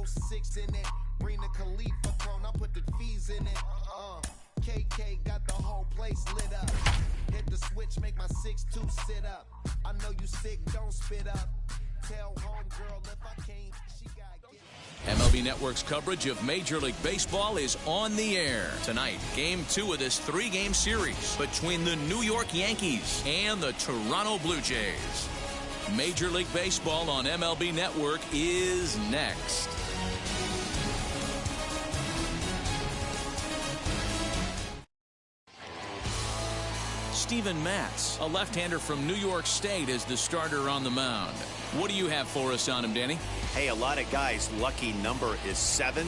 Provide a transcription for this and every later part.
throw 6 in it. Bring the Khalifa throne, I put the fees in it. KK got the whole place lit up. Hit the switch, make my 6'2" sit up. I know you sick, don't spit up. Tell homegirl if I can't, she got get. MLB Network's coverage of Major League Baseball is on the air. Tonight, Game 2 of this 3-game series between the New York Yankees and the Toronto Blue Jays. Major League Baseball on MLB Network is next. Steven Matz, a left-hander from New York State, is the starter on the mound. What do you have for us on him, Danny? Hey, a lot of guys' lucky number is 7,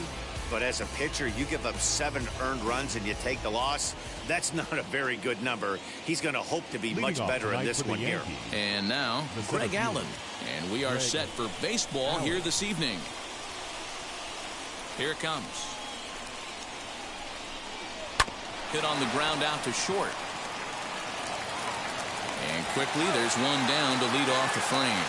but as a pitcher, you give up 7 earned runs and you take the loss. That's not a very good number. He's going to hope to be much better in this one here. And now, Greg Allen. And we are set for baseball here this evening. Here it comes. Hit on the ground out to short. And quickly, there's one down to lead off the frame.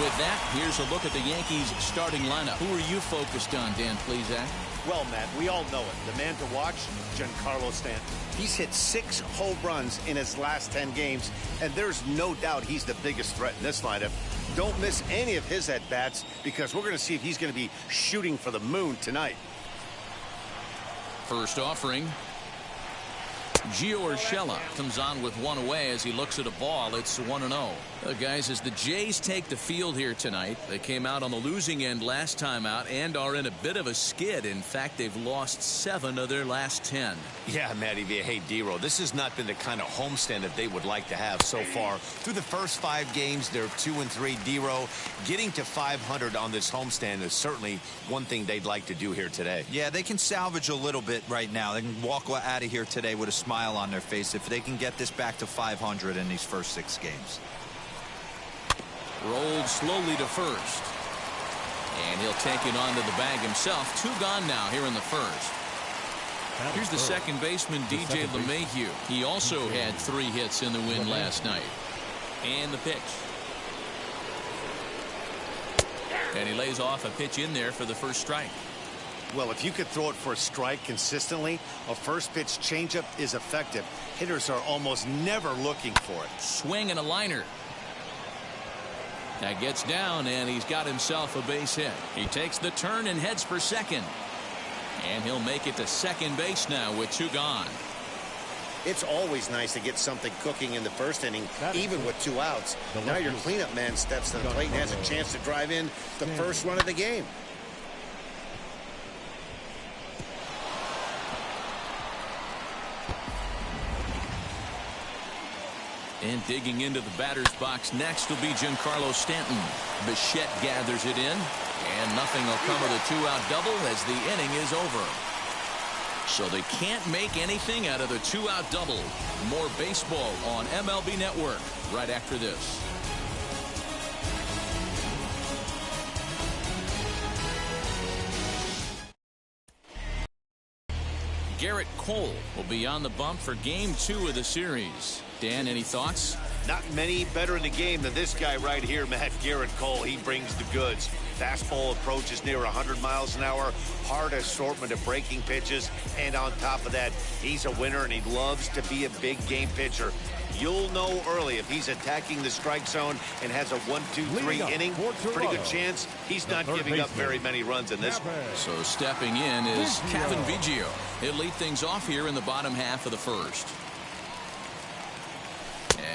With that, here's a look at the Yankees starting lineup. Who are you focused on, Dan Plesac? Well, Matt, we all know it. The man to watch, Giancarlo Stanton. He's hit 6 home runs in his last 10 games, and there's no doubt he's the biggest threat in this lineup. Don't miss any of his at-bats, because we're going to see if he's going to be shooting for the moon tonight. First offering. Gio Urshela comes on with one away as he looks at a ball. It's 1-0. Guys, as the Jays take the field here tonight, they came out on the losing end last time out and are in a bit of a skid. In fact, they've lost 7 of their last 10. Yeah, Matty V. Hey, D-Roll, this has not been the kind of homestand that they would like to have so far. Through the first 5 games, they're 2-3. D-Roll, getting to 500 on this homestand is certainly one thing they'd like to do here today. Yeah, they can salvage a little bit right now. They can walk out of here today with a smile on their face if they can get this back to 500 in these first 6 games. Rolled slowly to first. And he'll take it onto the bag himself. 2 gone now here in the first. Here's the second baseman, DJ LeMahieu. He also had 3 hits in the win last night. And the pitch. And he lays off a pitch in there for the first strike. Well, if you could throw it for a strike consistently, a first pitch changeup is effective. Hitters are almost never looking for it. Swing and a liner. That gets down, and he's got himself a base hit. He takes the turn and heads for second. And he'll make it to second base now with 2 gone. It's always nice to get something cooking in the first inning, even with 2 outs. Now your cleanup man steps to the plate and has a chance to drive in the first run of the game. And digging into the batter's box next will be Giancarlo Stanton. Bichette gathers it in, and nothing will come of the 2-out double as the inning is over. So they can't make anything out of the 2-out double. More baseball on MLB Network right after this. Garrett Cole will be on the bump for Game 2 of the series. Dan, any thoughts? Not many better in the game than this guy right here, Matt. Garrett Cole. He brings the goods. Fastball approaches near 100 miles an hour. Hard assortment of breaking pitches. And on top of that, he's a winner, and he loves to be a big game pitcher. You'll know early if he's attacking the strike zone and has a 1-2-3 inning. Pretty good chance he's not giving up very many runs in this one. So stepping in is Cavan Biggio. He'll lead things off here in the bottom half of the first.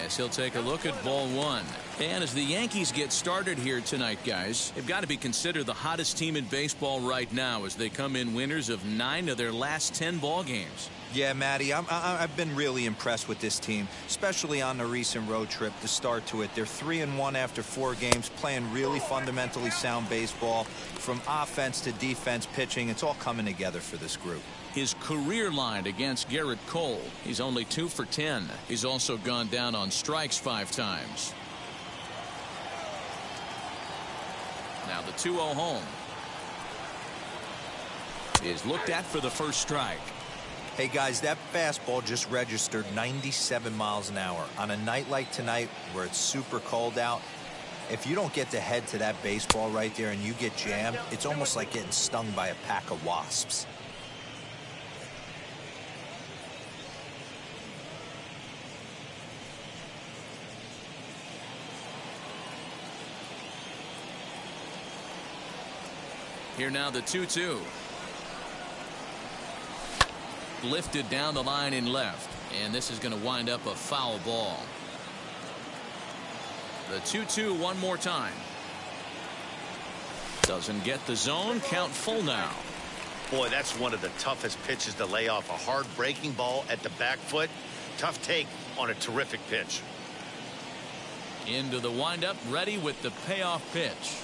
As he'll take a look at ball 1. And as the Yankees get started here tonight, guys, they've got to be considered the hottest team in baseball right now as they come in winners of 9 of their last 10 ball games. Yeah, Matty, I've been really impressed with this team, especially on the recent road trip, the start to it. They're 3-1 after 4 games, playing really fundamentally sound baseball. From offense to defense, pitching, it's all coming together for this group. His career line against Garrett Cole, he's only 2 for 10. He's also gone down on strikes 5 times. Now the 2-0 home is looked at for the first strike. Hey guys, that fastball just registered 97 miles an hour. On a night like tonight where it's super cold out, If you don't get the head to that baseball right there and you get jammed, it's almost like getting stung by a pack of wasps. Here now the 2-2. Lifted down the line in left, and this is going to wind up a foul ball. The 2-2 one more time. Doesn't get the zone. Count full now. Boy, that's one of the toughest pitches to lay off. A hard breaking ball at the back foot. Tough take on a terrific pitch. Into the windup, ready with the payoff pitch.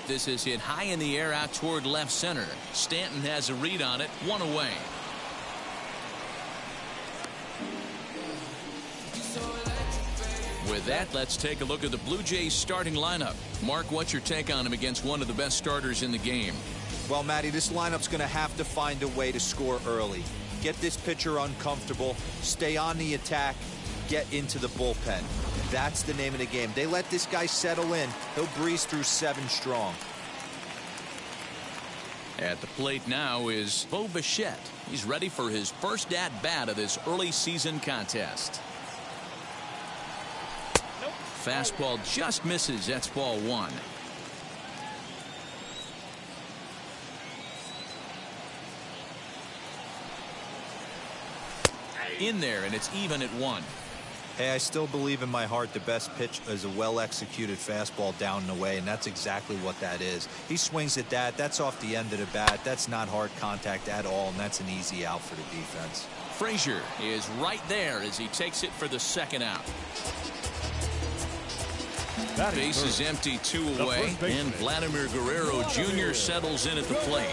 This is hit high in the air out toward left center. Stanton has a read on it. One away. With that, let's take a look at the Blue Jays starting lineup. Mark, what's your take on him against one of the best starters in the game? Well, Matty, this lineup's going to have to find a way to score early. Get this pitcher uncomfortable, stay on the attack, get into the bullpen. That's the name of the game. They let this guy settle in, he'll breeze through 7 strong. At the plate now is Bo Bichette. He's ready for his first at-bat of this early season contest. Fastball just misses. That's ball 1. In there, and it's even at 1. Hey, I still believe in my heart the best pitch is a well-executed fastball down and away, and that's exactly what that is. He swings at that. That's off the end of the bat. That's not hard contact at all, and that's an easy out for the defense. Frazier is right there as he takes it for the second out. Base is empty, 2 away, and Vladimir Guerrero Jr. settles in at the plate.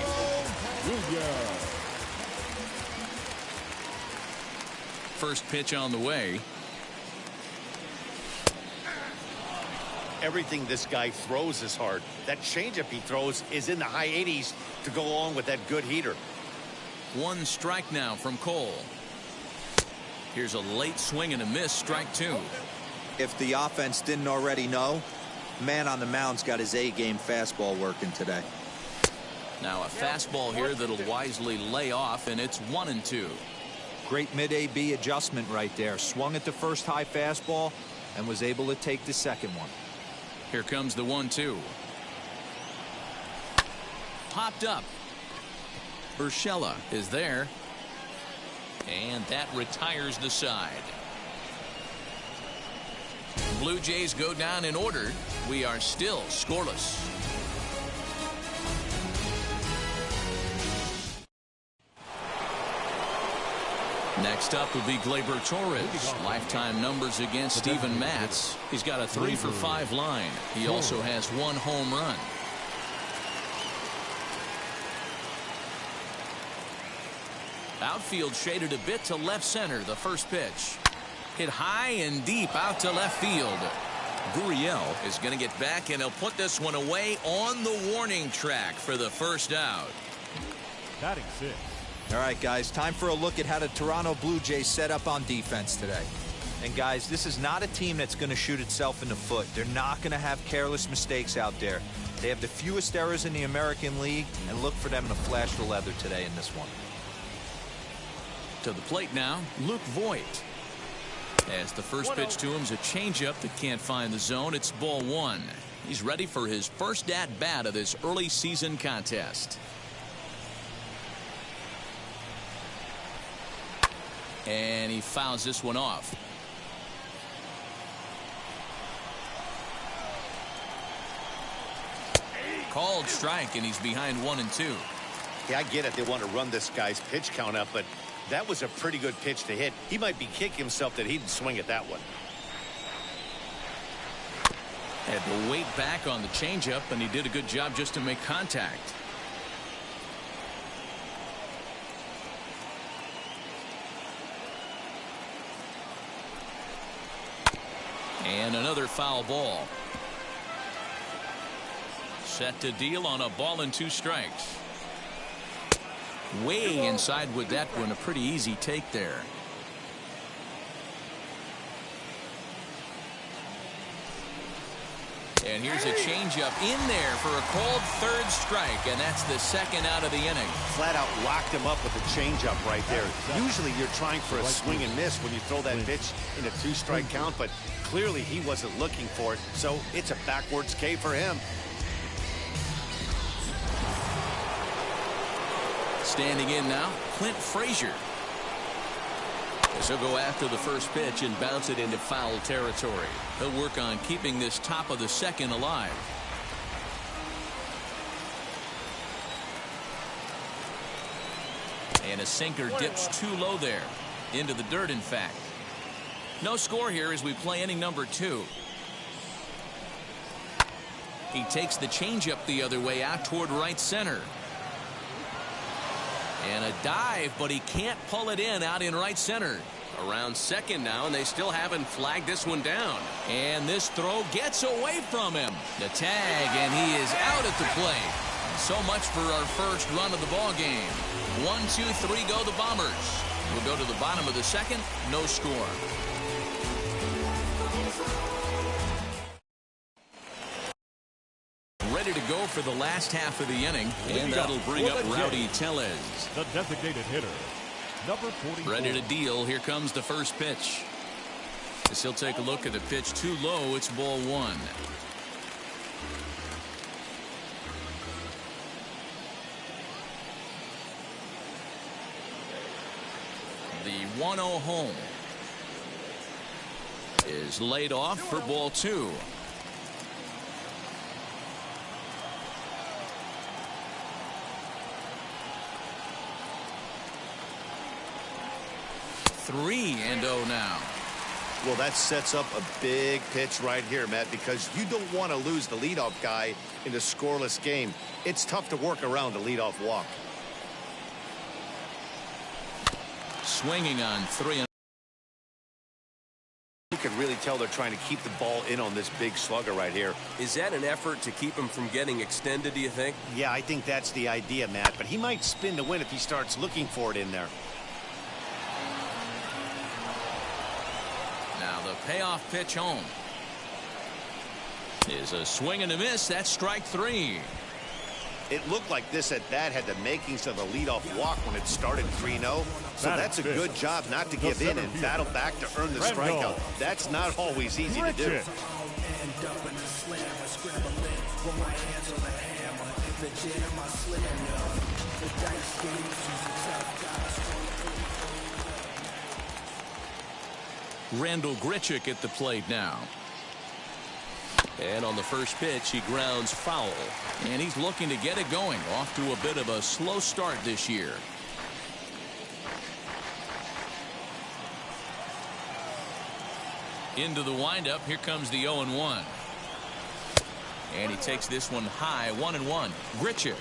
First pitch on the way. Everything this guy throws is hard. That changeup he throws is in the high 80s to go along with that good heater. 1 strike now from Cole. Here's a late swing and a miss, strike 2. If the offense didn't already know, man on the mound's got his A-game fastball working today. Now a fastball here that'll wisely lay off, and it's 1-2. Great mid-AB adjustment right there. Swung at the first high fastball and was able to take the second one. Here comes the 1-2. Popped up. Urshela is there. And that retires the side. Blue Jays go down in order. We are still scoreless. Next up will be Gleyber Torres. Lifetime numbers against Steven Matz. He's got a 3-for-5 line. He also has 1 home run. Outfield shaded a bit to left center. The first pitch. Hit high and deep out to left field. Gurriel is going to get back, and he'll put this one away on the warning track for the first out. Batting 6. All right, guys, time for a look at how the Toronto Blue Jays set up on defense today. And, guys, this is not a team that's going to shoot itself in the foot. They're not going to have careless mistakes out there. They have the fewest errors in the American League, and look for them to flash the leather today in this one. To the plate now, Luke Voigt. As the first pitch to him is a changeup that can't find the zone. It's ball 1. He's ready for his first at-bat of this early season contest. And he fouls this one off. Called strike, and he's behind 1-2. Yeah, I get it. They want to run this guy's pitch count up, but that was a pretty good pitch to hit. He might be kicking himself that he didn't swing at that one. Had to wait back on the changeup, and he did a good job just to make contact. And another foul ball. Set to deal on a ball and 2 strikes. Way inside with that one. A pretty easy take there. And here's a changeup in there for a called third strike, and that's the second out of the inning. Flat out locked him up with a changeup right there. Usually you're trying for a swing and miss when you throw that pitch in a 2-strike count, but clearly he wasn't looking for it, so it's a backwards K for him. Standing in now, Clint Frazier. So he'll go after the first pitch and bounce it into foul territory. He'll work on keeping this top of the second alive. And a sinker dips too low there. Into the dirt, in fact. No score here as we play inning number 2. He takes the changeup the other way out toward right center. And a dive, but he can't pull it in out in right center. Around second now, and they still haven't flagged this one down. And this throw gets away from him. The tag, and he is out at the plate. So much for our first run of the ball game. 1, 2, 3 go the Bombers. We'll go to the bottom of the second. No score. Ready to go for the last half of the inning, and that'll bring up Rowdy Tellez. The designated hitter, number 44. Ready to deal. Here comes the first pitch. As he'll take a look at the pitch too low, it's ball 1. The 1-0 home is laid off for ball 2. Three and 0 now. Well, that sets up a big pitch right here, Matt, because you don't want to lose the leadoff guy in a scoreless game. It's tough to work around a leadoff walk. Swinging on 3. You can really tell they're trying to keep the ball in on this big slugger right here. Is that an effort to keep him from getting extended, do you think? Yeah, I think that's the idea, Matt, but he might spin to win if he starts looking for it in there. Now the payoff pitch home is a swing and a miss. That's strike 3. It looked like this at bat had the makings of a leadoff walk when it started 3-0. So that's a good job not to give in and battle back to earn the strikeout. That's not always easy to do. Randall Grichuk at the plate now. And on the first pitch, he grounds foul. And he's looking to get it going. Off to a bit of a slow start this year. Into the windup. Here comes the 0-1. And he takes this one high. 1-1. Grichuk,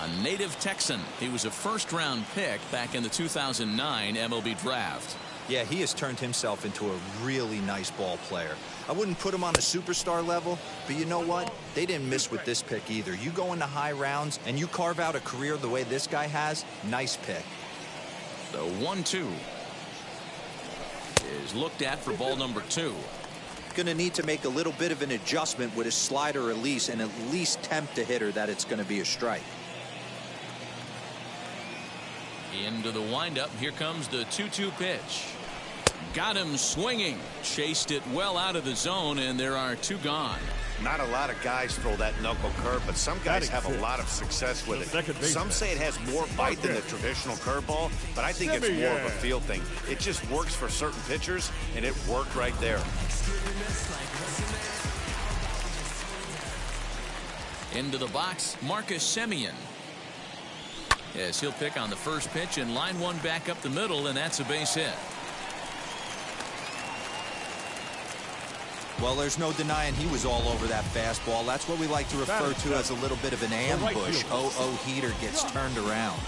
a native Texan. He was a first-round pick back in the 2009 MLB draft. Yeah, he has turned himself into a really nice ball player. I wouldn't put him on a superstar level, but you know what? They didn't miss with this pick either. You go into high rounds and you carve out a career the way this guy has, nice pick. The 1-2 is looked at for ball number 2. Going to need to make a little bit of an adjustment with his slider release and at least tempt a hitter that it's going to be a strike. Into the windup. Here comes the 2-2 pitch. Got him swinging. Chased it well out of the zone, and there are 2 gone. Not a lot of guys throw that knuckle curve, but some guys have a lot of success with it. Some say it has more bite than the traditional curveball, but I think it's more of a feel thing. It just works for certain pitchers, and it worked right there. Into the box, Marcus Semien. Yes, he'll pick on the first pitch and line one back up the middle, and that's a base hit. Well, there's no denying he was all over that fastball. That's what we like to refer to as a little bit of an ambush. Heater gets turned around.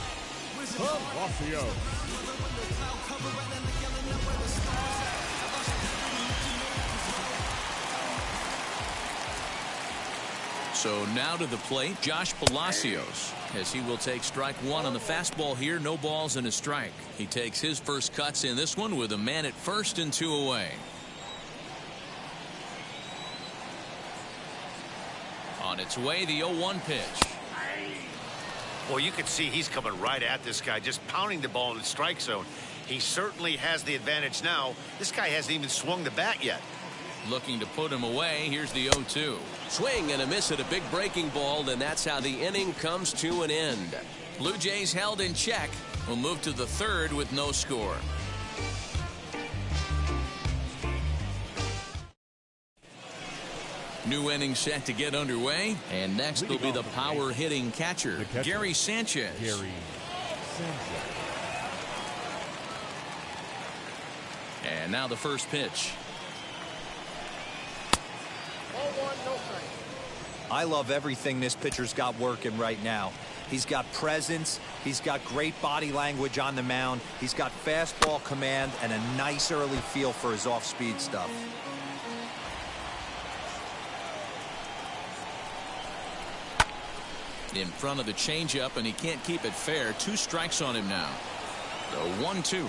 So now to the plate, Josh Palacios, as he will take strike 1 on the fastball here. No balls and a strike. He takes his first cuts in this one with a man at first and 2 away. On its way, the 0-1 pitch. Well, you can see he's coming right at this guy, just pounding the ball in the strike zone. He certainly has the advantage now. This guy hasn't even swung the bat yet. Looking to put him away. Here's the 0-2. Swing and a miss at a big breaking ball, and that's how the inning comes to an end. Blue Jays held in check. Will move to the third with no score. New inning set to get underway, and next will be the power hitting catcher, Gary Sanchez. And now the first pitch. I love everything this pitcher's got working right now. He's got presence. He's got great body language on the mound. He's got fastball command and a nice early feel for his off-speed stuff. In front of the changeup, and he can't keep it fair. 2 strikes on him now. The 1-2.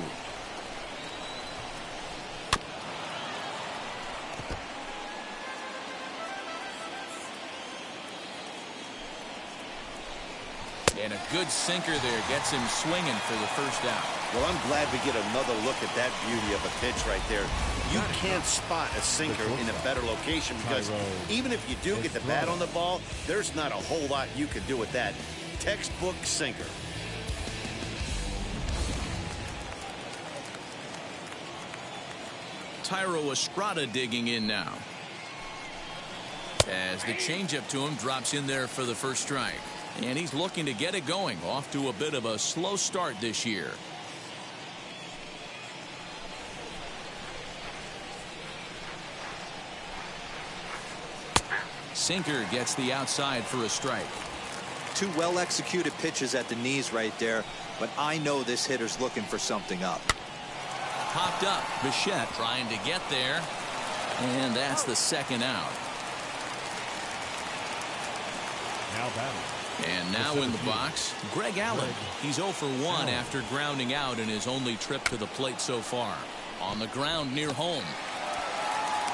And a good sinker there gets him swinging for the first out. Well, I'm glad we get another look at that beauty of a pitch right there. You can't spot a sinker in a better location because even if you do get the bat on the ball, there's not a whole lot you can do with that. Textbook sinker. Tyro Estrada digging in now. As the changeup to him drops in there for the first strike. And he's looking to get it going. Off to a bit of a slow start this year. Sinker gets the outside for a strike. 2 well-executed pitches at the knees right there, but I know this hitter's looking for something up. Popped up. Bichette trying to get there. And that's the second out. Now batting. And now in the box, Greg Allen. He's 0 for 1 after grounding out in his only trip to the plate so far. On the ground near home.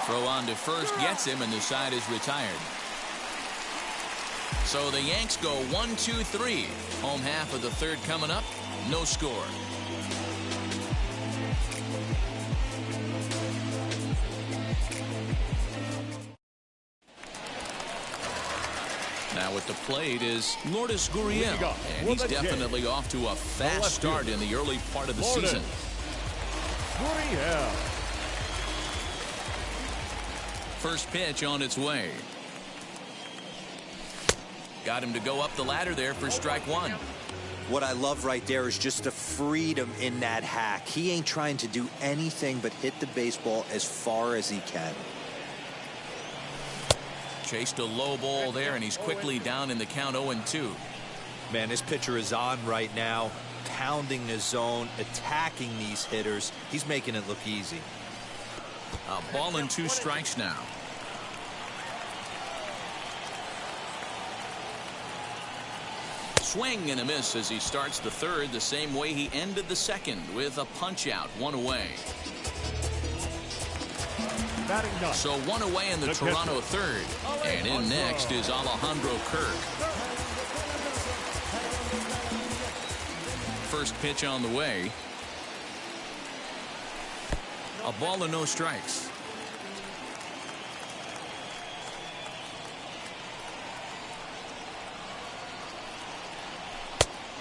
Throw on to first gets him, and the side is retired. So the Yanks go 1-2-3. Home half of the third coming up. No score. Now at the plate is Lourdes Gurriel, and he's definitely off to a fast start in the early part of the season. Gurriel. First pitch on its way. Got him to go up the ladder there for strike 1. What I love right there is just the freedom in that hack. He ain't trying to do anything but hit the baseball as far as he can. Chased a low ball there, and he's quickly down in the count 0-2. Man, this pitcher is on right now, pounding the zone, attacking these hitters. He's making it look easy. A ball and 2 strikes now. Swing and a miss as he starts the third the same way he ended the second, with a punch out, 1 away. So 1 away in the Toronto third. And in next is Alejandro Kirk. First pitch on the way. A ball and no strikes.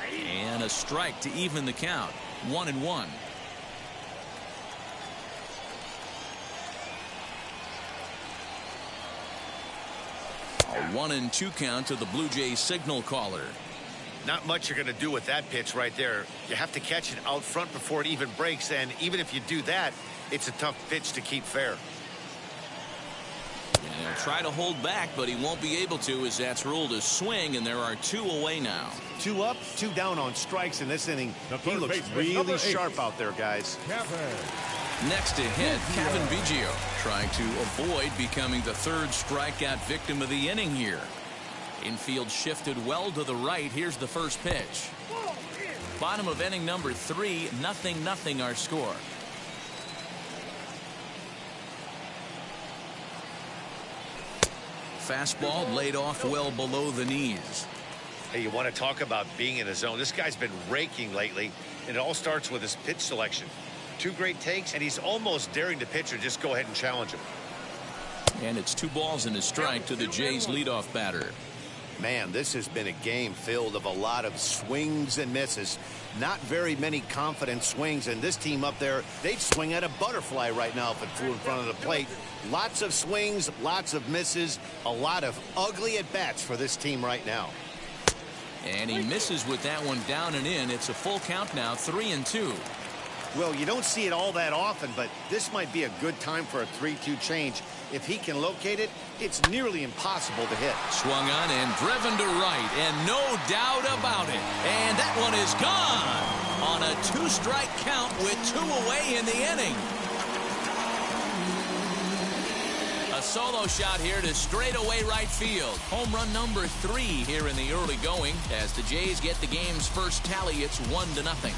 And a strike to even the count. 1-1. A 1-2 count to the Blue Jays signal caller. Not much you're going to do with that pitch right there. You have to catch it out front before it even breaks, and even if you do that, it's a tough pitch to keep fair. And he'll try to hold back, but he won't be able to, as that's ruled a swing, and there are 2 away now. 2 up, 2 down on strikes in this inning. He looks really sharp out there, guys. Next to hit, Kevin Biggio, trying to avoid becoming the 3rd strikeout victim of the inning here. Infield shifted well to the right. Here's the first pitch. Bottom of inning number 3, 0-0 our score. fastball laid off well below the knees. Hey, you want to talk about being in a zone? This guy's been raking lately, and it all starts with his pitch selection. 2 great takes, and he's almost daring the pitcher just go ahead and challenge him. And it's 2 balls and a strike to the Jays leadoff batter. Man, this has been a game filled of a lot of swings and misses. Not very many confident swings, and this team up there, they'd swing at a butterfly right now if it flew in front of the plate. Lots of swings, lots of misses, a lot of ugly at-bats for this team right now. And he misses with that one down and in. It's a full count now, 3-2. Well, you don't see it all that often, but this might be a good time for a 3-2 change. If he can locate it, it's nearly impossible to hit. Swung on and driven to right, and no doubt about it. And that one is gone on a 2-strike count with 2 away in the inning. A solo shot here to straightaway right field. Home run number 3 here in the early going. As the Jays get the game's first tally, it's 1-0.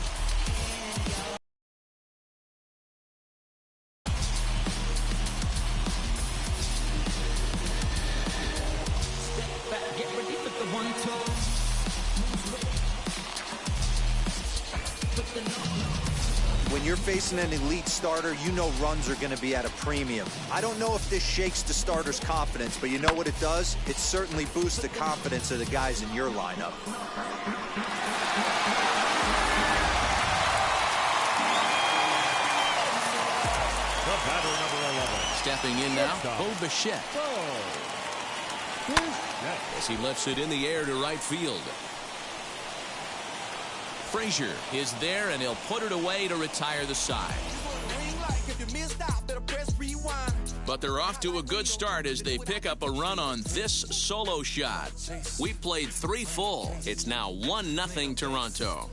When you're facing an elite starter, you know runs are going to be at a premium. I don't know if this shakes the starter's confidence, but you know what it does? It certainly boosts the confidence of the guys in your lineup. The batter, number 11. Stepping in now, Bo Bichette. As he lifts it in the air to right field. Frazier is there, and he'll put it away to retire the side. But they're off to a good start as they pick up a run on this solo shot. We played 3 full. It's now 1-0 Toronto.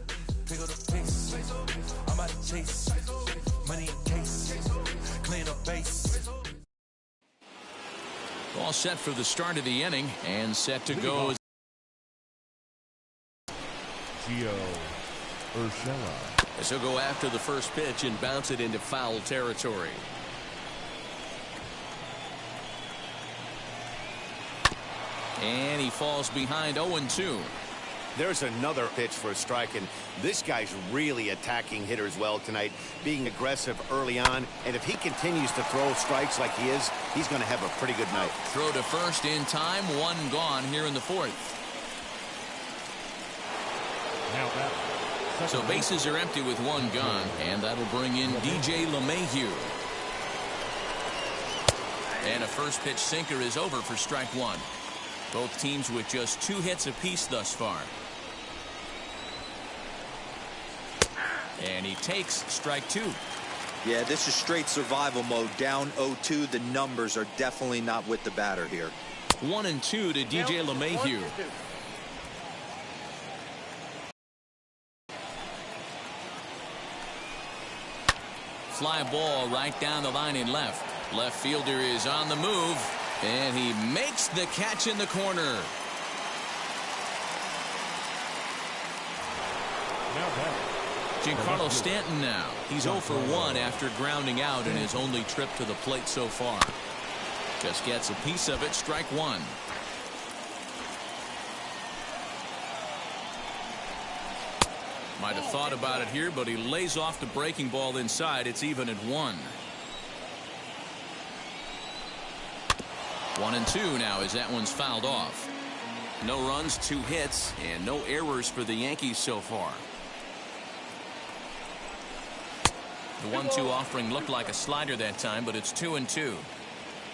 All set for the start of the inning and set to go. Gio Urshela. As he'll go after the first pitch and bounce it into foul territory. And he falls behind 0-2. There's another pitch for a strike, and this guy's really attacking hitters well tonight, being aggressive early on. And if he continues to throw strikes like he is, he's going to have a pretty good night. Throw to first in time, 1 gone here in the 4th. Now batter. So bases are empty with 1 gone, and that'll bring in DJ LeMahieu. And a first pitch sinker is over for strike 1. Both teams with just 2 hits apiece thus far. And he takes strike 2. Yeah, this is straight survival mode. Down 0-2. The numbers are definitely not with the batter here. 1-2 to DJ LeMahieu. Fly ball right down the line in left. Left fielder is on the move, and he makes the catch in the corner. Now batter. Giancarlo Stanton now. He's 0 for 1 after grounding out in his only trip to the plate so far. Just gets a piece of it, strike 1. Might have thought about it here, but he lays off the breaking ball inside. It's even at 1. 1-2 now as that one's fouled off. No runs, 2 hits, and no errors for the Yankees so far. The 1-2 offering looked like a slider that time, but it's 2-2.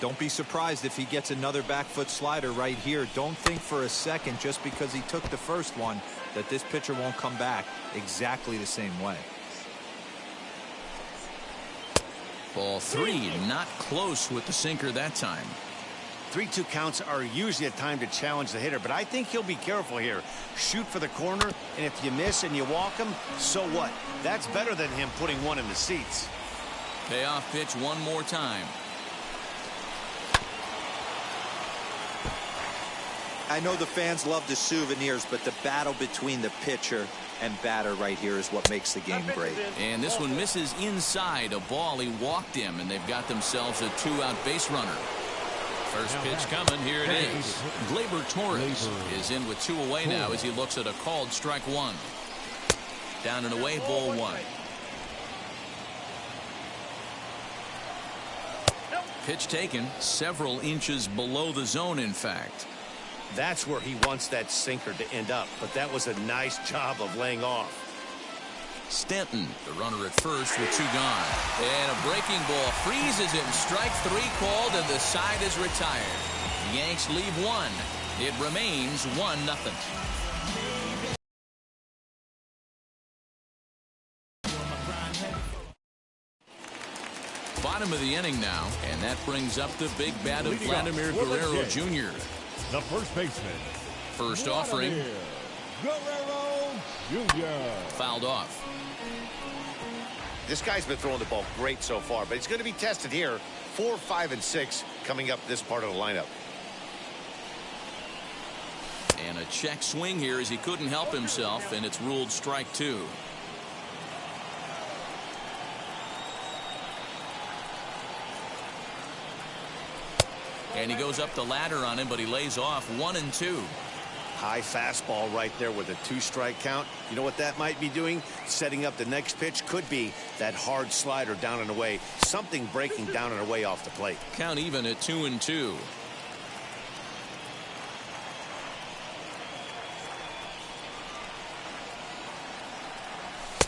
Don't be surprised if he gets another back foot slider right here. Don't think for a second, just because he took the first one, that this pitcher won't come back exactly the same way. Ball 3, not close with the sinker that time. 3-2 counts are usually a time to challenge the hitter, but I think he'll be careful here. Shoot for the corner, and if you miss and you walk him, so what? That's better than him putting one in the seats. Payoff pitch one more time. I know the fans love the souvenirs, but the battle between the pitcher and batter right here is what makes the game great. And this one misses inside a ball. He walked him, and they've got themselves a 2-out base runner. First pitch coming. Here it is. Gleyber Torres is in with 2 away now as he looks at a called strike 1. Down and away, ball 1. Pitch taken several inches below the zone, in fact. That's where he wants that sinker to end up, but that was a nice job of laying off. Stanton, the runner at first with 2 gone. And a breaking ball freezes him. Strike 3 called, and the side is retired. The Yanks leave 1. It remains 1-0. Bottom of the inning now, and that brings up the big bat of Vladimir Guerrero Jr. The first baseman. First offering. Guerrero Jr. Fouled off. This guy's been throwing the ball great so far, but he's going to be tested here. 4, 5, and 6 coming up this part of the lineup. And a check swing here as he couldn't help himself, and it's ruled strike 2. And he goes up the ladder on him, but he lays off 1-2. High fastball right there with a 2-strike count. You know what that might be doing? Setting up the next pitch could be that hard slider down and away. Something breaking down and away off the plate. Count even at 2-2.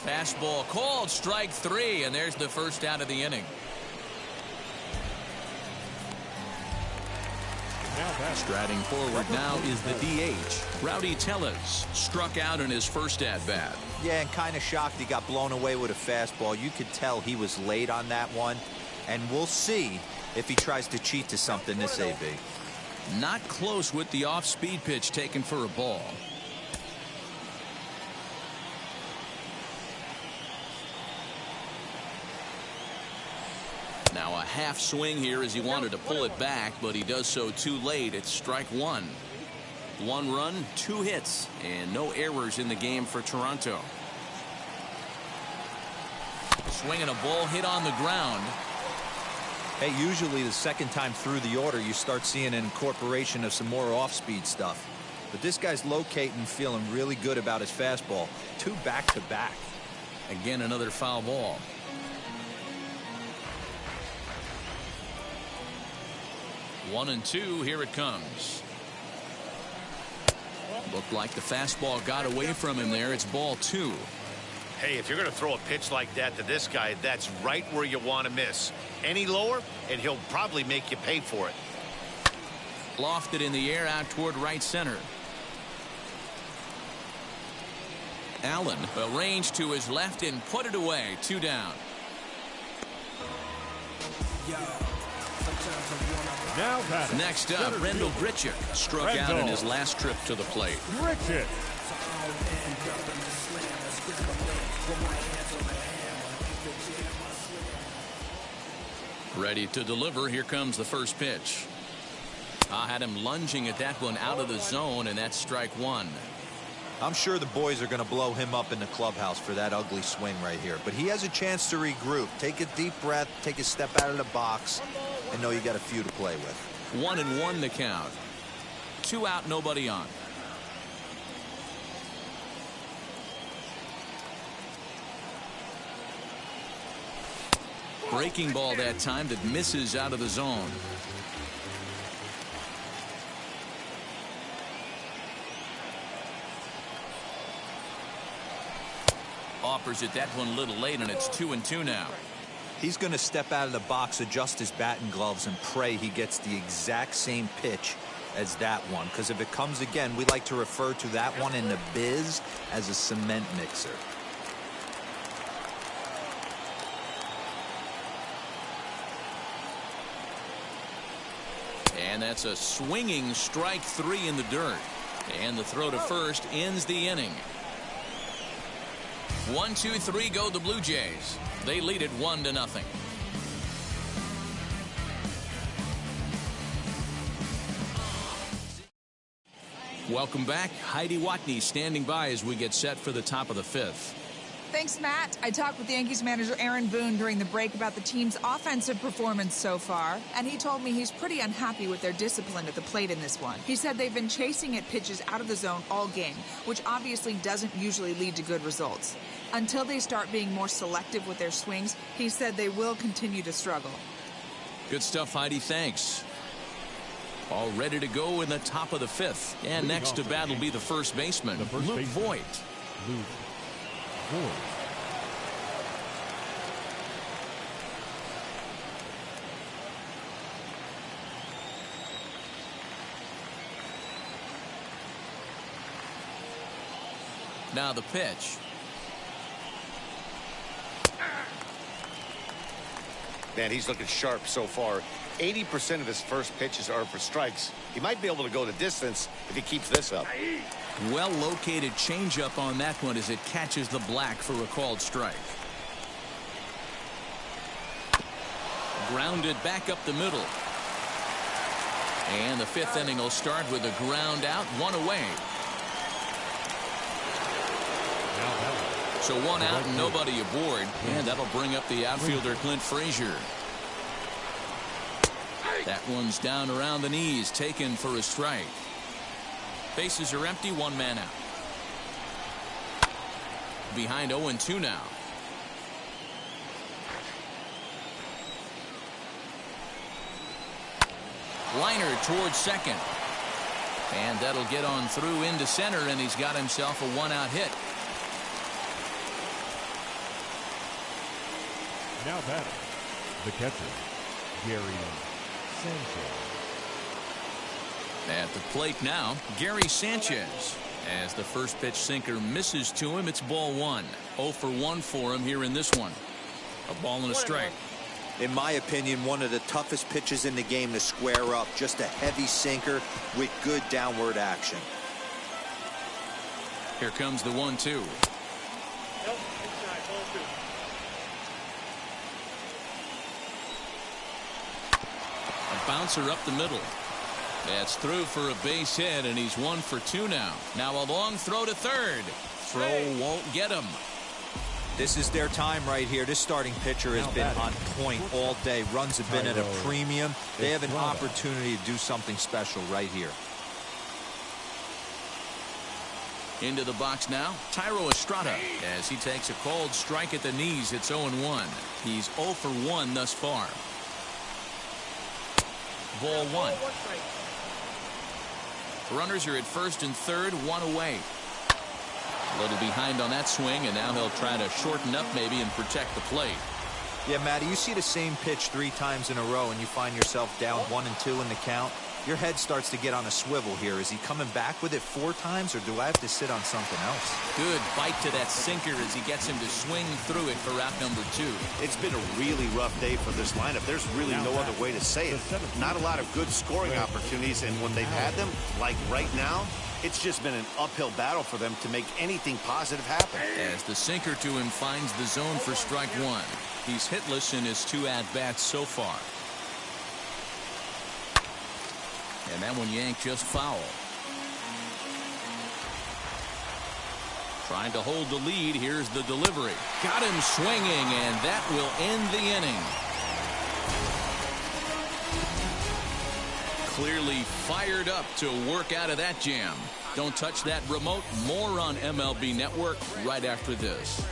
Fastball called, strike 3, and there's the first out of the inning. Striding forward now is the DH. Rowdy Tellez struck out in his first at-bat. Yeah, and kind of shocked he got blown away with a fastball. You could tell he was late on that one. And we'll see if he tries to cheat to something this AB. Not close with the off-speed pitch taken for a ball. Now a half swing here as he wanted to pull it back, but he does so too late. It's strike 1. 1 run, 2 hits, and no errors in the game for Toronto. Swinging a ball hit on the ground. Hey, usually the second time through the order you start seeing an incorporation of some more off-speed stuff. But this guy's locating, feeling really good about his fastball. 2 back-to-back. Again, another foul ball. 1-2, here it comes. Looked like the fastball got away from him there. It's ball 2. Hey, if you're going to throw a pitch like that to this guy, that's right where you want to miss. Any lower, and he'll probably make you pay for it. Lofted in the air out toward right center. Allen arranged to his left and put it away. 2 down. Now next up, Randall Grichuk struck out in his last trip to the plate. Grichuk. Ready to deliver. Here comes the first pitch. I had him lunging at that one out of the zone, and that's strike 1. I'm sure the boys are going to blow him up in the clubhouse for that ugly swing right here. But he has a chance to regroup. Take a deep breath, take a step out of the box, and know you got a few to play with. 1-1 the count. 2 out, nobody on. Breaking ball that time that misses out of the zone. Offers it that one a little late, and it's 2-2 now. He's going to step out of the box, adjust his batting gloves, and pray he gets the exact same pitch as that one. Because if it comes again, we like to refer to that one in the biz as a cement mixer. And that's a swinging strike 3 in the dirt. And the throw to first ends the inning. 1-2-3 go the Blue Jays. They lead it 1-0. Welcome back. Heidi Watney standing by as we get set for the top of the 5th. Thanks, Matt. I talked with Yankees manager Aaron Boone during the break about the team's offensive performance so far, and he told me he's pretty unhappy with their discipline at the plate in this one. He said they've been chasing at pitches out of the zone all game, which obviously doesn't usually lead to good results. Until they start being more selective with their swings, he said they will continue to struggle. Good stuff, Heidi. Thanks. All ready to go in the top of the fifth. And next to bat will be the first baseman, Luke Voigt. Now the pitch. Man, he's looking sharp so far. 80% of his first pitches are for strikes. He might be able to go the distance if he keeps this up. Well-located changeup on that one as it catches the black for a called strike. Grounded back up the middle. And the fifth inning will start with a ground out, one away. So one out and nobody aboard. And that'll bring up the outfielder Clint Frazier. That one's down around the knees, taken for a strike. Bases are empty, one man out. Behind 0-2 now. Liner towards second. And that'll get on through into center, and he's got himself a one-out hit. Now batting, the catcher, Gary Sanchez. At the plate now, Gary Sanchez. As the first pitch sinker misses to him, it's ball one. 0 for 1 for him here in this one. A ball and a strike. In my opinion, one of the toughest pitches in the game to square up. Just a heavy sinker with good downward action. Here comes the 1-2. A bouncer up the middle. That's through for a base hit, and he's 1 for 2 now. Now a long throw to third. Throw won't get him. This is their time right here. This starting pitcher has been on point all day. Runs have been at a premium. They have an opportunity to do something special right here. Into the box now, Tyro Estrada, as he takes a called strike at the knees. It's 0-1. He's 0 for 1 thus far. Ball one. Runners are at first and third, one away. A little behind on that swing, and now he'll try to shorten up maybe and protect the plate. Yeah, Matty, you see the same pitch 3 times in a row, and you find yourself down 1-2 in the count. Your head starts to get on a swivel here. Is he coming back with it 4 times, or do I have to sit on something else? Good bite to that sinker as he gets him to swing through it for out number 2. It's been a really rough day for this lineup. There's really no other way to say it. Not a lot of good scoring opportunities, and when they've had them, like right now, it's just been an uphill battle for them to make anything positive happen. As the sinker to him finds the zone for strike 1. He's hitless in his 2 at-bats so far. And that one yanked just foul. Trying to hold the lead. Here's the delivery. Got him swinging, and that will end the inning. Clearly fired up to work out of that jam. Don't touch that remote. More on MLB Network right after this.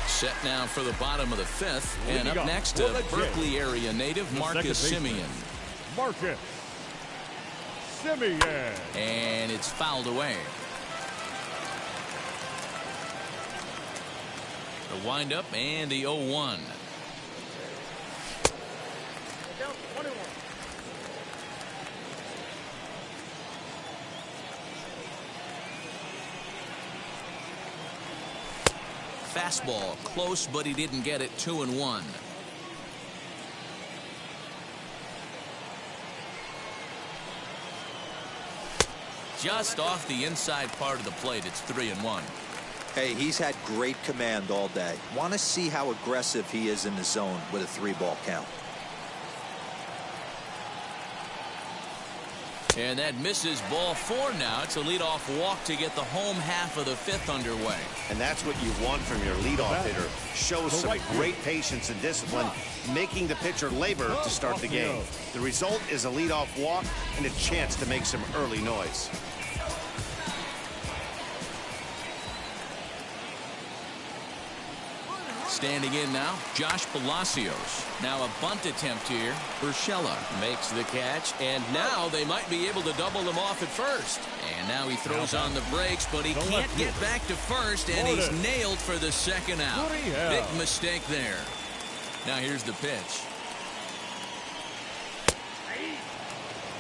Set now for the bottom of the 5th. And up next, a Berkeley area native, Marcus Simeon. Marcus Simeon. And it's fouled away. The windup and the 0-1. Fastball close, but he didn't get it. 2-1. Just off the inside part of the plate. It's 3-1. Hey, he's had great command all day. Want to see how aggressive he is in the zone with a 3-ball count. And that misses ball 4 now. It's a leadoff walk to get the home half of the 5th underway. And that's what you want from your leadoff hitter. Shows some great patience and discipline, making the pitcher labor to start the game. The result is a leadoff walk and a chance to make some early noise. Standing in now, Josh Palacios. Now a bunt attempt here. Urshela makes the catch, and now they might be able to double him off at first. And now he throws on the brakes, but he can't get back to first, and he's nailed for the 2nd out. Big mistake there. Now here's the pitch.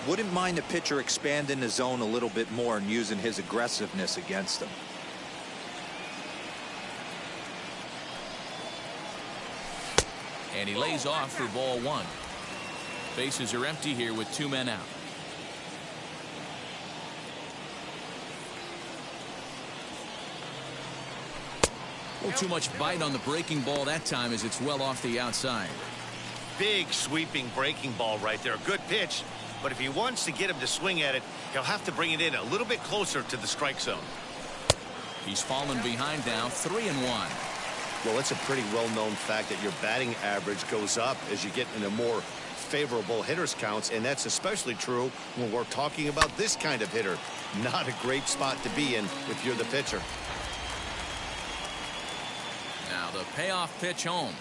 Wouldn't mind the pitcher expanding the zone a little bit more and using his aggressiveness against him. And he lays off for ball 1. Bases are empty here with 2 men out. A little too much bite on the breaking ball that time as it's well off the outside. Big sweeping breaking ball right there. Good pitch. But if he wants to get him to swing at it, he'll have to bring it in a little bit closer to the strike zone. He's fallen behind now, 3-1. Well, it's a pretty well-known fact that your batting average goes up as you get into more favorable hitters counts, and that's especially true when we're talking about this kind of hitter. Not a great spot to be in if you're the pitcher. Now the payoff pitch home.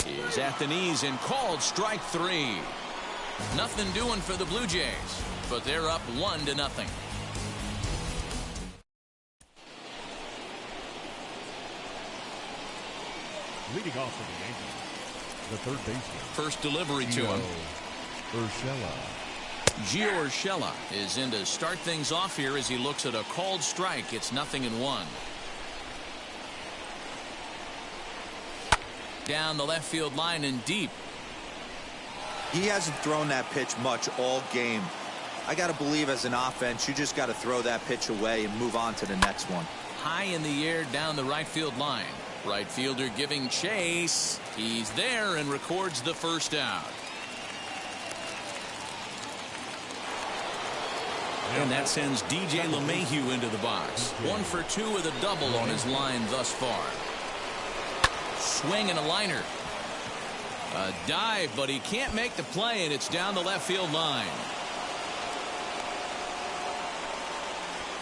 He's at the knees and called strike 3. Nothing doing for the Blue Jays, but they're up 1-0. Leading off for the Yankees, the third baseman. First delivery to him. Gio Urshela is in to start things off here as he looks at a called strike. It's 0-1. Down the left field line and deep. He hasn't thrown that pitch much all game. I got to believe as an offense, you just got to throw that pitch away and move on to the next one. High in the air down the right field line. Right fielder giving chase. He's there and records the 1st out. And that sends DJ LeMahieu into the box. 1 for 2 with a double on his line thus far. Swing and a liner. A dive, but he can't make the play, and it's down the left field line.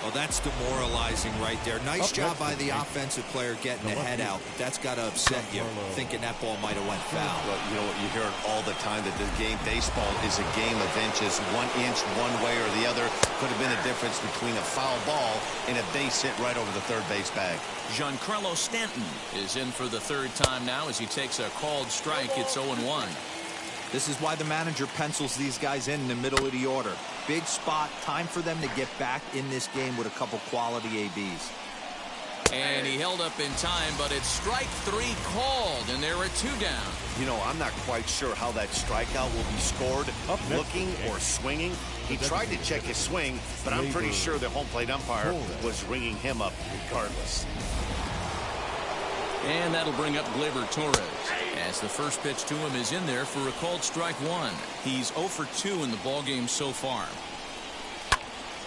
Well, that's demoralizing right there. Nice job by the offensive player getting the head out. But that's got to upset you, thinking that ball might have went foul. Well, you know what, you hear it all the time that the game, baseball is a game of inches. 1 inch one way or the other could have been a difference between a foul ball and a base hit right over the third base bag. Giancarlo Stanton is in for the 3rd time now as he takes a called strike. It's 0-1. This is why the manager pencils these guys in the middle of the order. Big spot, time for them to get back in this game with a couple quality ABs. And he held up in time, but it's strike 3 called, and there are 2 down. You know, I'm not quite sure how that strikeout will be scored, looking or swinging. He tried to check his swing, but I'm pretty sure the home plate umpire was ringing him up regardless. And that'll bring up Gleyber Torres as the first pitch to him is in there for a called strike 1. He's 0 for 2 in the ballgame so far.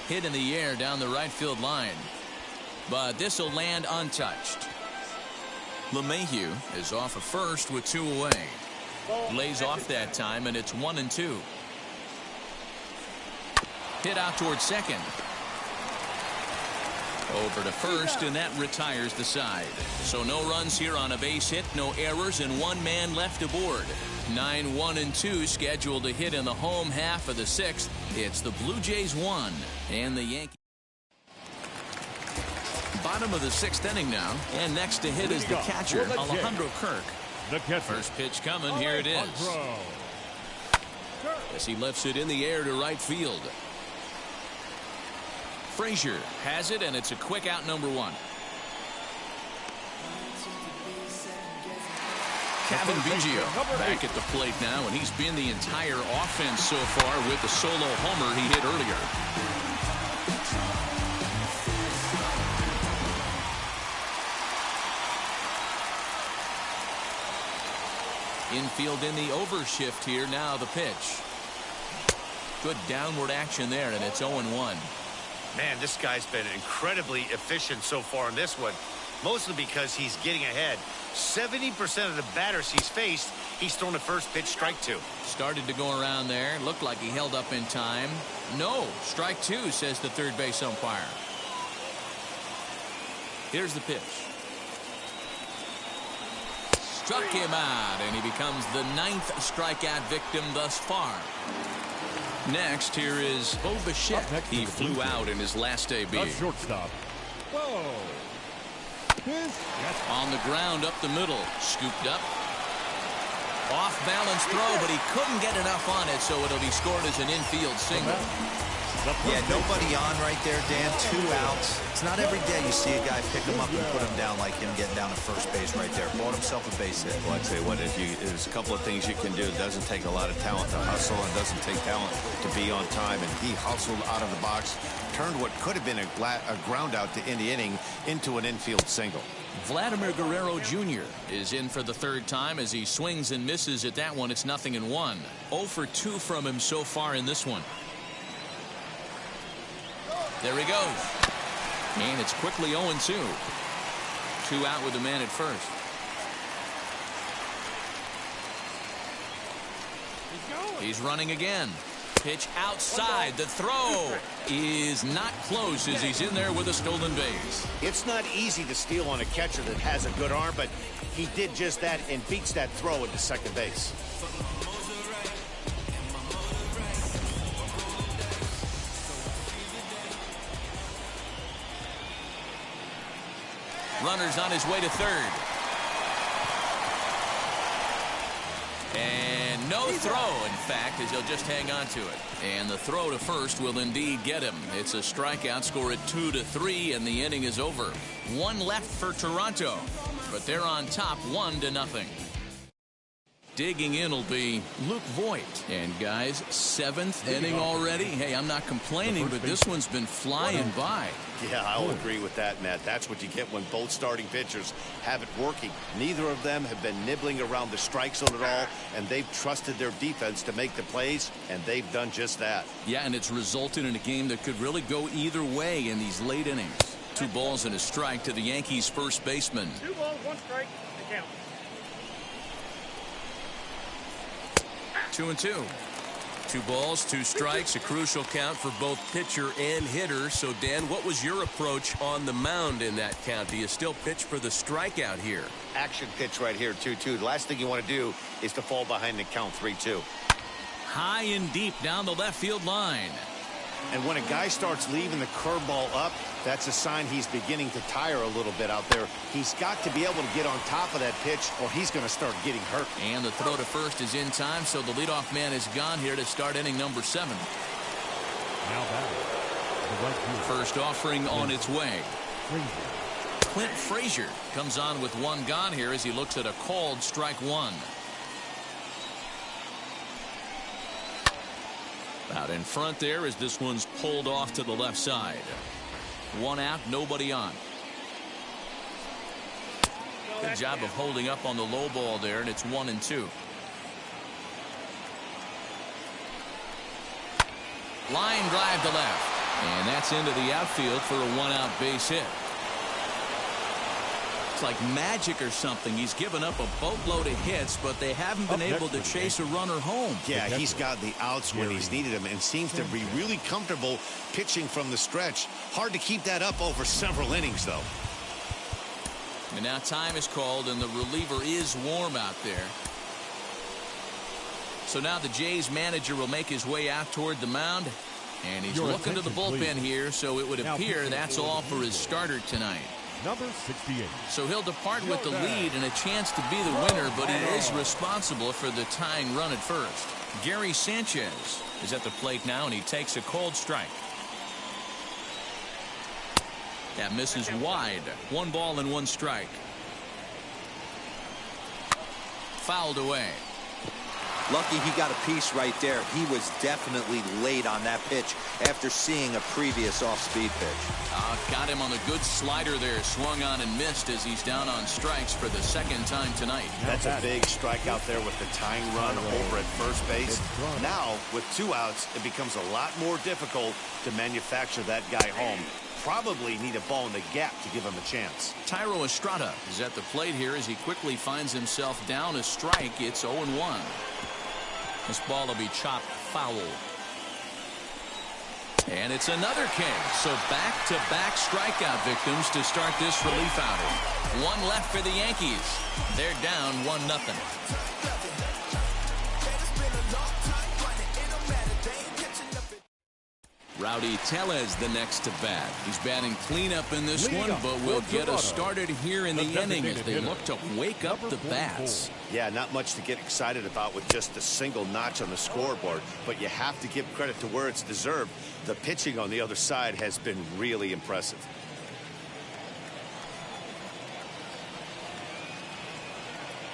Hit in the air down the right field line, but this will land untouched. LeMahieu is off of first with 2 away. Lays off that time, and it's 1-2. Hit out towards second. Over to first, and that retires the side. So no runs here on a base hit, no errors, and 1 man left aboard. 9-1-2 scheduled to hit in the home half of the 6th. It's the Blue Jays 1 and the Yankees. Bottom of the 6th inning now, and next to hit is the catcher, Alejandro Kirk. The catcher. First pitch coming, here it is. As he lifts it in the air to right field. Frazier has it, and it's a quick out, number 1. Kevin Biggio back at the plate now, and he's been the entire offense so far with the solo homer he hit earlier. Infield in the overshift here. Now the pitch. Good downward action there, and it's 0-1. Man, this guy's been incredibly efficient so far in this one, mostly because he's getting ahead. 70% of the batters he's faced, he's thrown a first pitch strike to. Started to go around there. Looked like he held up in time. No, strike two, says the third base umpire. Here's the pitch. Struck him out, and he becomes the 9th strikeout victim thus far. Next, here is Bo Bichette. He flew out in his last AB. Shortstop. Whoa. On the ground up the middle. Scooped up. Off balance throw, but he couldn't get enough on it, so it'll be scored as an infield single. Yeah, nobody on right there, Dan. 2 outs. It's not every day you see a guy pick him up and put him down like him getting down to first base right there. Bought himself a base hit. Well, I'd say what, there's a couple of things you can do. It doesn't take a lot of talent to hustle, and doesn't take talent to be on time. And he hustled out of the box, turned what could have been a ground out to end the inning into an infield single. Vladimir Guerrero Jr. is in for the third time as he swings and misses at that one. It's 0-1. 0 for 2 from him so far in this one. There he goes. And it's quickly 0-2. 2 out with the man at first. He's running again. Pitch outside. The throw is not close as he's in there with a stolen base. It's not easy to steal on a catcher that has a good arm, but he did just that and beats that throw into second base. Runner's on his way to third. And no throw, in fact, as he'll just hang on to it. And the throw to first will indeed get him. It's a strikeout, score at 2-3, and the inning is over. 1 left for Toronto, but they're on top 1-0. Digging in will be Luke Voigt. And guys, 7th inning already. Hey, I'm not complaining, but this one's been flying by. Yeah, I'll agree with that, Matt. That's what you get when both starting pitchers have it working. Neither of them have been nibbling around the strike zone at all, and they've trusted their defense to make the plays, and they've done just that. Yeah, and it's resulted in a game that could really go either way in these late innings. 2 balls and a strike to the Yankees' first baseman. 2 balls, 1 strike, to count. 2-2. 2 balls, 2 strikes, a crucial count for both pitcher and hitter. So, Dan, what was your approach on the mound in that count? Do you still pitch for the strikeout here? Action pitch right here, 2-2. The last thing you want to do is to fall behind the count 3-2. High and deep down the left field line. And when a guy starts leaving the curveball up, that's a sign he's beginning to tire a little bit out there. He's got to be able to get on top of that pitch, or he's going to start getting hurt. And the throw to first is in time, so the leadoff man is gone here to start inning number 7. Now batting, the right field. First offering on its way. Clint Frazier comes on with 1 gone here as he looks at a called strike 1. Out in front there as this one's pulled off to the left side. 1 out, nobody on. Good job of holding up on the low ball there, and it's 1-2. Line drive to left, and that's into the outfield for a 1-out base hit. It's like magic or something. He's given up a boatload of hits, but they haven't been able to chase a runner home. Yeah, he's got the outs when he's needed them and seems to be really comfortable pitching from the stretch. Hard to keep that up over several innings, though. And now time is called, and the reliever is warm out there. So now the Jays manager will make his way out toward the mound, and he's looking to the bullpen here, so it would appear that's all for his starter tonight. Number 68. So he'll depart with the lead and a chance to be the winner, but he is responsible for the tying run at first. Gary Sanchez is at the plate now, and he takes a cold strike. That misses wide. 1 ball and 1 strike. Fouled away. Lucky he got a piece right there. He was definitely late on that pitch after seeing a previous off-speed pitch. Got him on the good slider there. Swung on and missed as he's down on strikes for the second time tonight. That's a big strikeout there with the tying run over at first base. Now, with 2 outs, it becomes a lot more difficult to manufacture that guy home. Probably need a ball in the gap to give him a chance. Tyro Estrada is at the plate here as he quickly finds himself down a strike. It's 0-1. This ball will be chopped foul. And it's another K. So back-to-back strikeout victims to start this relief outing. One left for the Yankees. They're down 1-0. Rowdy Tellez the next to bat. He's batting cleanup in this one, but will get us started here in the inning as they look to wake up the bats. Yeah, not much to get excited about with just a single notch on the scoreboard, but you have to give credit to where it's deserved. The pitching on the other side has been really impressive.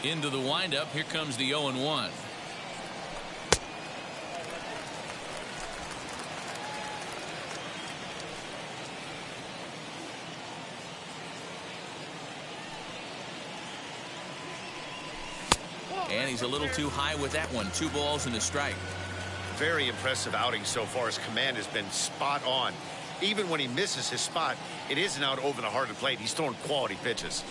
Into the windup, here comes the 0-1. And he's a little too high with that one. 2 balls and a strike. Very impressive outing so far. His command has been spot on. Even when he misses his spot, it isn't out over the heart of the plate. He's throwing quality pitches.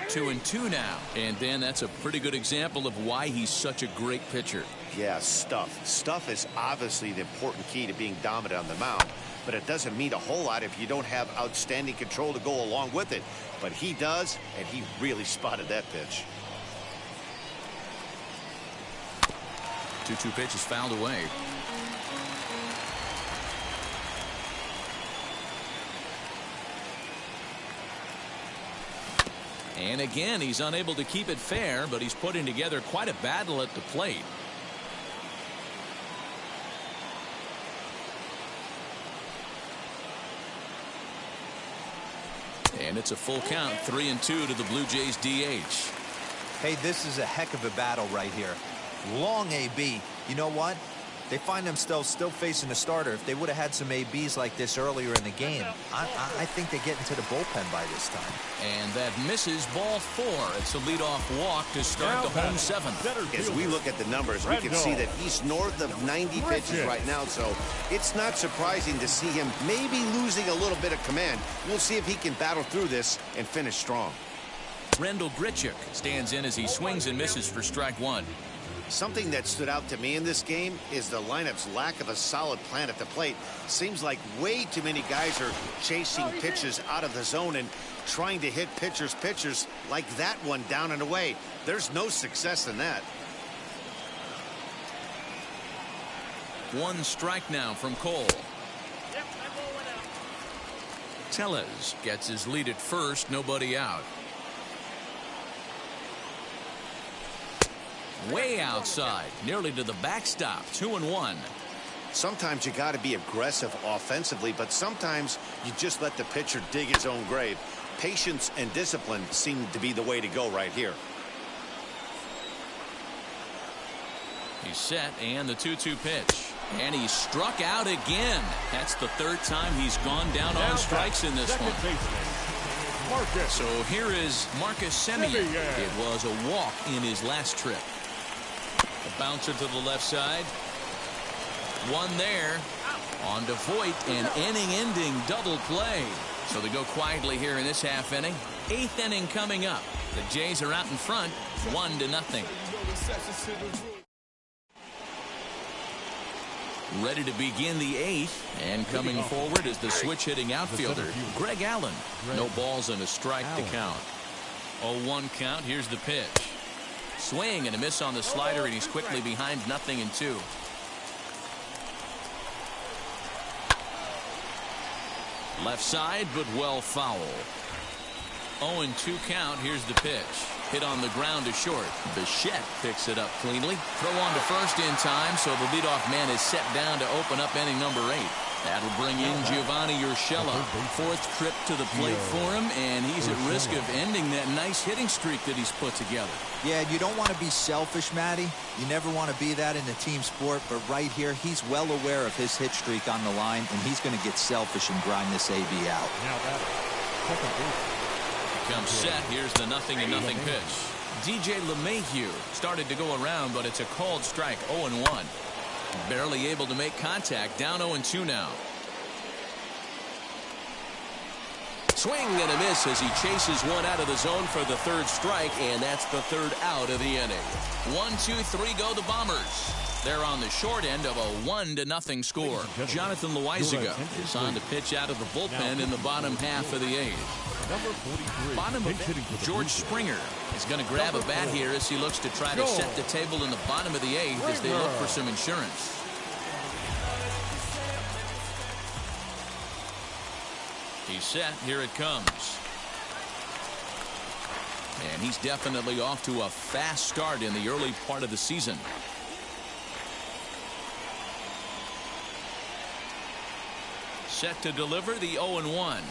2-2 now. And Dan, that's a pretty good example of why he's such a great pitcher. Yeah, stuff. Stuff is obviously the important key to being dominant on the mound, but it doesn't mean a whole lot if you don't have outstanding control to go along with it. But he does, and he really spotted that pitch. 2-2 pitch is fouled away. And again, he's unable to keep it fair, but he's putting together quite a battle at the plate. And it's a full count, 3-2 to the Blue Jays DH. Hey, this is a heck of a battle right here. Long AB. You know what? They find themselves still facing a starter. If they would have had some ABs like this earlier in the game, I think they get into the bullpen by this time. And that misses ball 4. It's a leadoff walk to start the home 7th. As we look at the numbers, we can see that he's north of 90 pitches right now, so it's not surprising to see him maybe losing a little bit of command. We'll see if he can battle through this and finish strong. Rendell Grichuk stands in as he swings and misses for strike 1. Something that stood out to me in this game is the lineup's lack of a solid plan at the plate. Seems like way too many guys are chasing pitches out of the zone and trying to hit pitchers like that one down and away. There's no success in that. 1 strike now from Cole. Tellez gets his lead at first, nobody out. Way outside, nearly to the backstop. 2-1. Sometimes you got to be aggressive offensively, but sometimes you just let the pitcher dig his own grave. Patience and discipline seem to be the way to go right here. He's set, and the 2-2 pitch. And he's struck out again. That's the 3rd time he's gone down on strikes in this one. So here is Marcus Semien. It was a walk in his last trip. A bouncer to the left side. One there. On to Voit, an inning-ending double play. So they go quietly here in this half inning. 8th inning coming up. The Jays are out in front, 1-0. Ready to begin the 8th, and coming forward is the switch-hitting outfielder, Greg Allen. No balls and a strike to count. 0-1 count. Here's the pitch. Swing and a miss on the slider, and he's quickly behind 0-2. Left side, but well foul. 0-2 count. Here's the pitch. Hit on the ground to short. Bichette picks it up cleanly. Throw on to first in time, so the leadoff man is set down to open up inning number 8. That'll bring in Giovanni Urshela. Fourth trip to the plate for him, and he's at risk of ending that nice hitting streak that he's put together. Yeah, you don't want to be selfish, Matty. You never want to be that in a team sport, but right here, he's well aware of his hit streak on the line, and he's going to get selfish and grind this AB out. Now that second base. Comes set. Here's the 0-0 pitch. DJ LeMahieu started to go around, but it's a called strike. 0-1. Barely able to make contact. Down 0-2 now. Swing and a miss as he chases one out of the zone for the third strike, and that's the third out of the inning. 1-2-3 go the Bombers. They're on the short end of a 1-0 score. Jonathan Loizaga is on to pitch out of the bullpen in the bottom half of the eighth. Number 43. Bottom of George Springer is going to grab a bat here as he looks to try to set the table in the bottom of the eighth as they look for some insurance. He's set. Here it comes. And he's definitely off to a fast start in the early part of the season. Set to deliver the 0-1.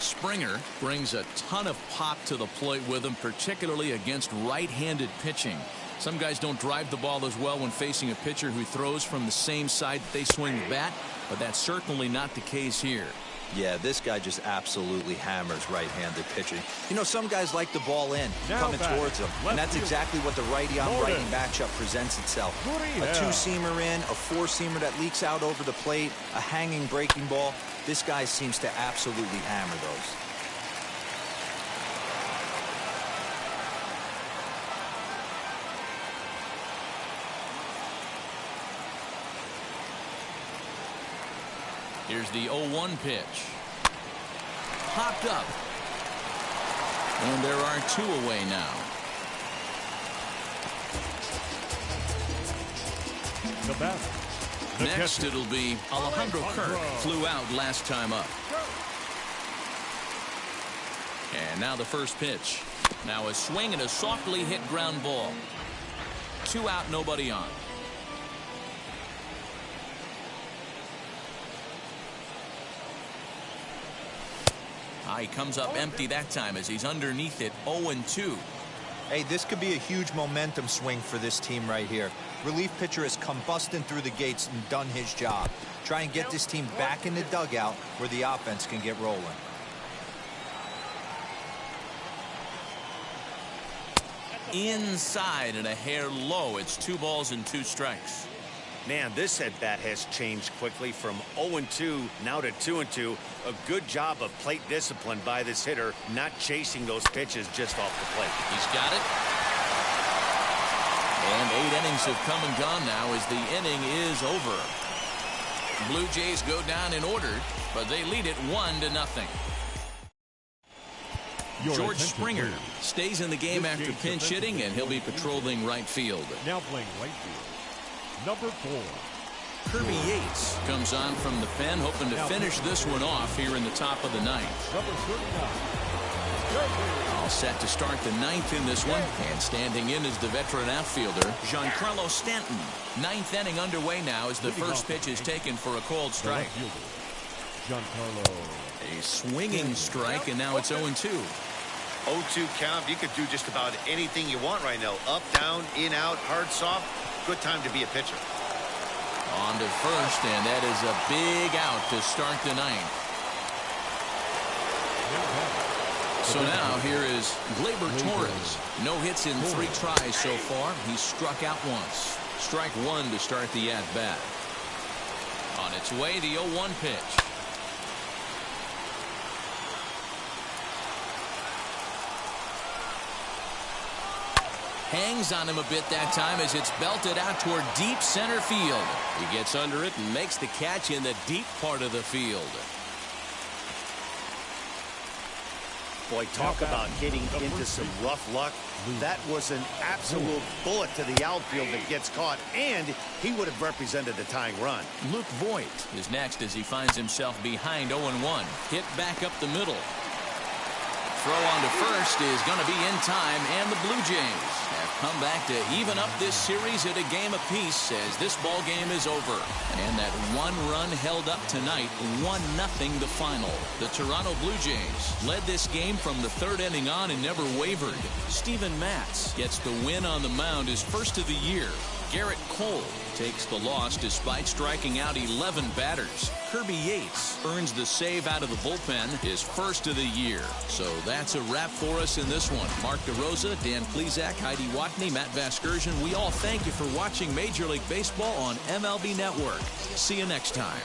Springer brings a ton of pop to the plate with him, particularly against right-handed pitching. Some guys don't drive the ball as well when facing a pitcher who throws from the same side that they swing the bat, but that's certainly not the case here. Yeah, this guy just absolutely hammers right-handed pitching. You know, some guys like the ball in, coming towards them, and that's exactly what the righty-on-righty matchup presents itself. A two-seamer in, a four-seamer that leaks out over the plate, a hanging breaking ball. This guy seems to absolutely hammer those. Here's the 0-1 pitch. Popped up. And there are two away now. The batter. Next it'll be Alejandro Kirk. Flew out last time up. And now the first pitch. Now a swing and a softly hit ground ball. 2 out, nobody on. He comes up empty that time as he's underneath it. 0-2. Hey, this could be a huge momentum swing for this team right here. Relief pitcher has come busting through the gates and done his job. Try and get this team back in the dugout where the offense can get rolling. Inside and a hair low. It's 2 balls and 2 strikes. Man, this at-bat has changed quickly from 0-2 now to 2-2. A good job of plate discipline by this hitter, not chasing those pitches just off the plate. He's got it. And 8 innings have come and gone now as the inning is over. Blue Jays go down in order, but they lead it 1-0. George Springer stays in the game after pinch hitting, and he'll be patrolling right field. Now playing right field. Number 4. Kirby Yates comes on from the pen, hoping to finish this one off here in the top of the 9th. Number 39. All set to start the 9th in this one, and standing in is the veteran outfielder Giancarlo Stanton. 9th inning underway now as the first pitch is taken for a called strike. Giancarlo. A swinging strike, and now it's 0-2. 0-2 count. You could do just about anything you want right now. Up, down, in, out, hard, soft. Good time to be a pitcher. On to first, and that is a big out to start the 9th. So now here is Gleyber Torres. No hits in 3 tries so far. He's struck out once. Strike 1 to start the at-bat. On its way, the 0-1 pitch. Hangs on him a bit that time as it's belted out toward deep center field. He gets under it and makes the catch in the deep part of the field. Boy, talk about hitting into some rough luck. That was an absolute bullet to the outfield that gets caught, and he would have represented the tying run. Luke Voigt is next as he finds himself behind 0-1. Hit back up the middle. Throw on to first is going to be in time, and the Blue Jays have come back to even up this series at a game apiece as this ball game is over. And that one run held up tonight, 1-0 the final. The Toronto Blue Jays led this game from the third inning on and never wavered. Steven Matz gets the win on the mound, his first of the year. Garrett Cole takes the loss despite striking out 11 batters. Kirby Yates earns the save out of the bullpen, his first of the year. So that's a wrap for us in this one. Mark DeRosa, Dan Plesac, Heidi Watney, Matt Vasgersian, we all thank you for watching Major League Baseball on MLB Network. See you next time.